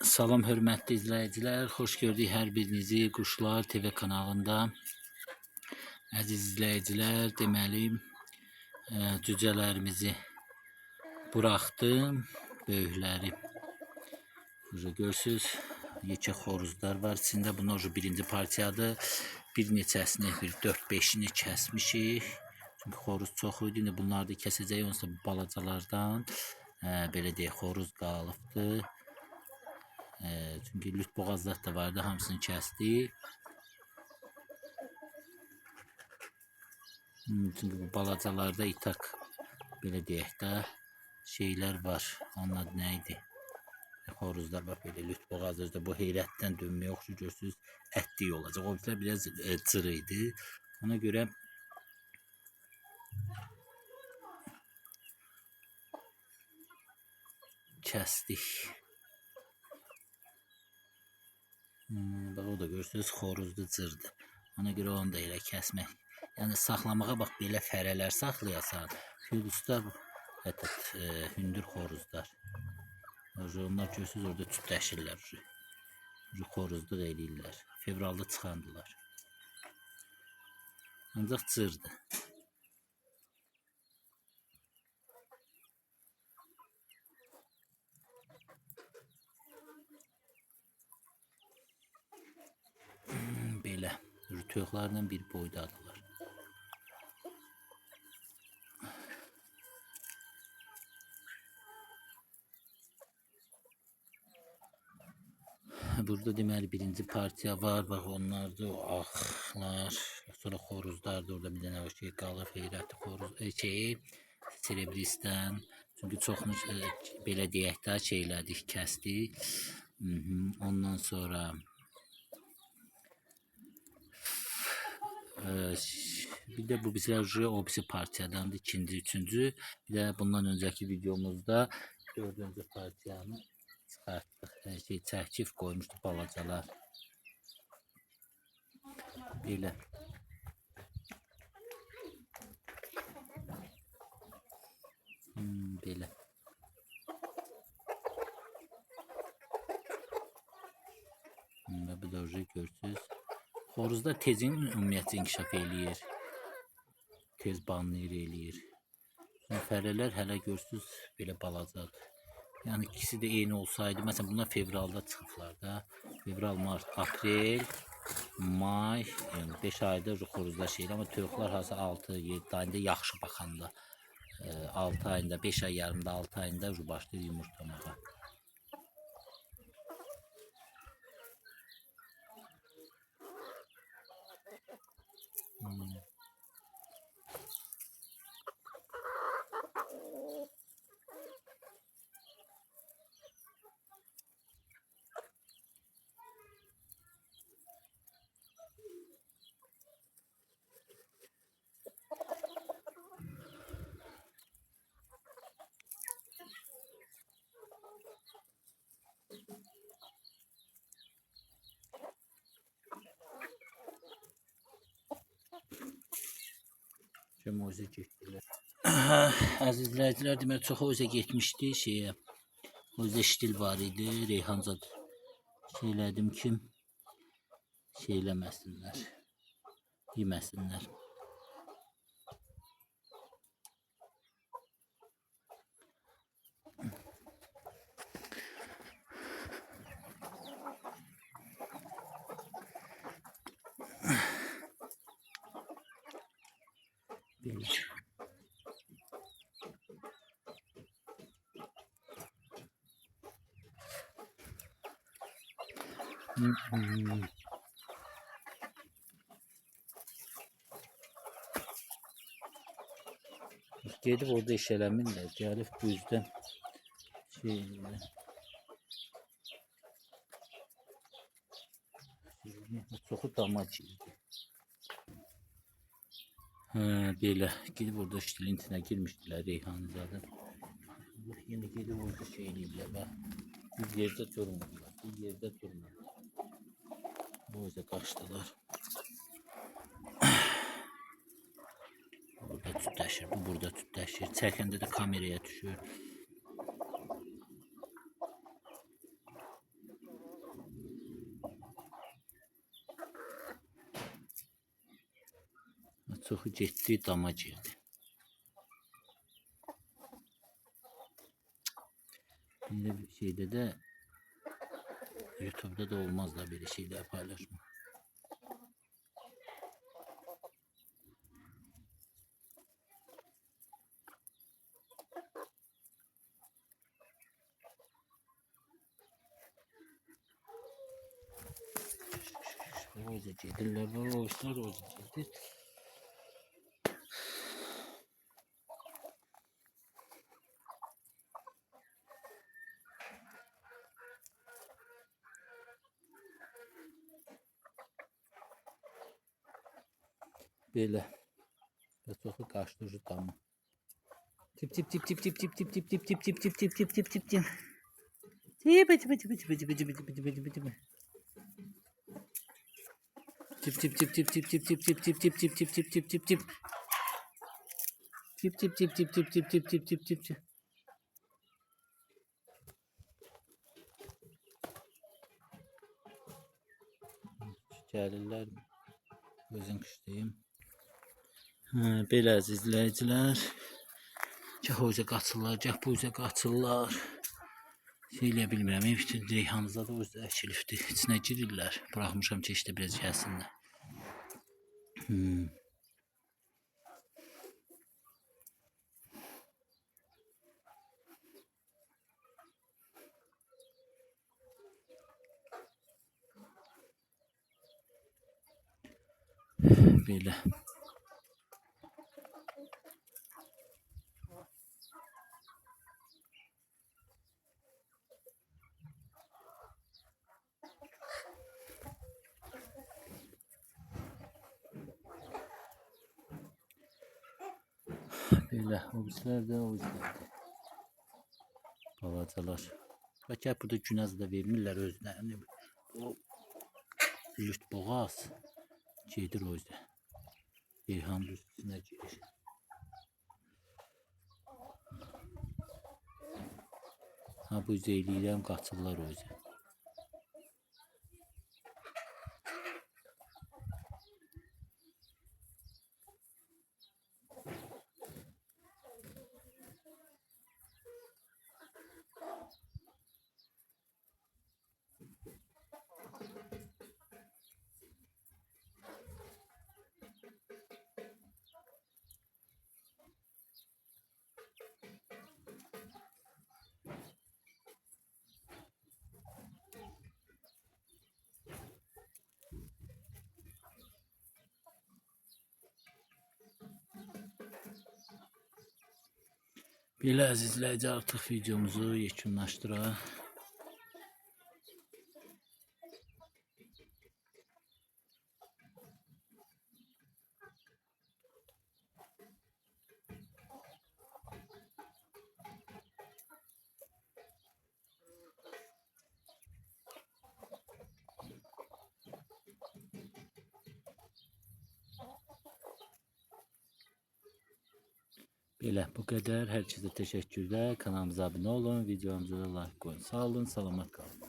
Salam hörmətli izləyicilər, xoş gördük hər birinizi Quşlar TV kanalında. Əziz izləyicilər, deməli cücələrimizi buraxdım, böyükləri. Görürsüz, yekə xoruzlar var içində. Bunlar birinci partiyadır. Bir neçəsini, 4-5'ini kəsmişik. Çünki xoruz çox idi. İndi bunları da kəsəcəyik. Onsa bu balacalardan belə deyək, xoruz qalıbdı. Çünki lüt boğazlar da vardı, hamısını kəsdik. Çünki bu balacalarda itak belə deyək də şeylər var. Onun adı nə idi? Xoruzlar var belə lüt boğazlarda, bu heyrətdən dönməyə oxşu görsünüz, ətlik olacaq. O bizlər biraz cırı idi. Ona görə kəsdik. Bax o da görürsünüz xoruzlu cırdı. Ona görə onu da elə kəsmək. Yəni saxlamağa bax belə fərələr saxlayasan. Hündürlər, hündür xoruzlar. Onlar görürsünüz orada tütləşirlər. Xoruzluq eləyirlər. Fevralda çıxandılar. Ancaq cırdı. Belə toyuqlarla bir boydadırlar. Burada deməli birinci partiya var. Bax onlardır o axlar. Sonra xoruzlardır. Orada bir dənə o şey qalır. Heyrətli xoruz Serebrisdən. Çünki çoxunu belə deyək də şeylədik, kəsdik. Ondan sonra bir də bu bizlər o birisi partiyadandır. İkinci, üçüncü. Bir də bundan öncəki videomuzda dördüncü partiyanı çıxartdıq. Çəkif qoymuşdu balacalar. Belə. Belə. Bu da görürsünüz. Xoruzda tezin ümumiyyətlə inkişaf eləyir. Tez banlayır eləyir. Fərələr hələ görürsünüz belə balacadır. Yəni ikisi də eyni olsaydı, məsələn bunlar fevralda çıxıblar da. Fevral, mart, aprel, may, yəni 5 ayda xoruzlar şeydir. Amma toyuqlar hası 6-7 ayında yaxşı baxanda. 6 ayında, 5 ay yarımda, 6 ayında başlayır yumurtlamağa. Özə getdilər. Əziz izləyicilər, deməli çox özə getmişdi şeyə. Özə ştil var idi. Reyhanzad şeylədim ki şeyləməsinlər. Yeməsinlər. Belə. Gedib orada iş eləmirlər. Gəlib bu yüzden şeylər. Çoxu damac idi. Belə gedib orada ştilintinə girmişdilər Reyhanzadə. Yine gedib orada şey eləyiblər. Bir yerdə durmadılar. Bir yerdə durmadılar. Bu yüzden kaçtılar. Burada tütləşir, bu burada tütləşir. Çəkəndə də kameraya düşür. çoxu getdi, dama girdi. Böyle bir şeyde de YouTube'da da olmaz da böyle şeyler paylaşma. Roza gedirlər, rozlar roza gedir. Belə. Və çoxu qaçdırır damı. Tip tip tip tip tip tip tip tip tip tip tip tip tip tip tip tip tip. Tip tip tip tip tip tip tip tip tip tip. Tip tip tip tip tip tip tip tip tip tip tip tip tip tip tip tip. Tip tip tip tip tip tip tip tip tip tip tip. Gəlirlər. Özün qışlayım. Belə əziz izləyicilər. Gah o üzə qaçırlar, gah bu üzə qaçırlar. Şeylə bilmirəm, bütün reyhanımızda da o üzə əkilibdir. İçinə girirlər. Bıraxmışam ki, işte biraz gəlsinlər. Belə. Belə, o bizlər də o bizlərdir. Balacalar. Bəlkə burada günəz də vermirlər özlərini. O lüt boğaz gedir o yüzden. Reyhan üstüne gelir. Ha bu zeyliyəm qaçırlar o yüzden. Belə əziz izləyicilər, artıq videomuzu yekunlaşdıraq. Belə bu qədər. Hər kəsə təşəkkürlər. Kanalımıza abunə olun, videomuza da like qoyun. Sağ olun, salamat qalın.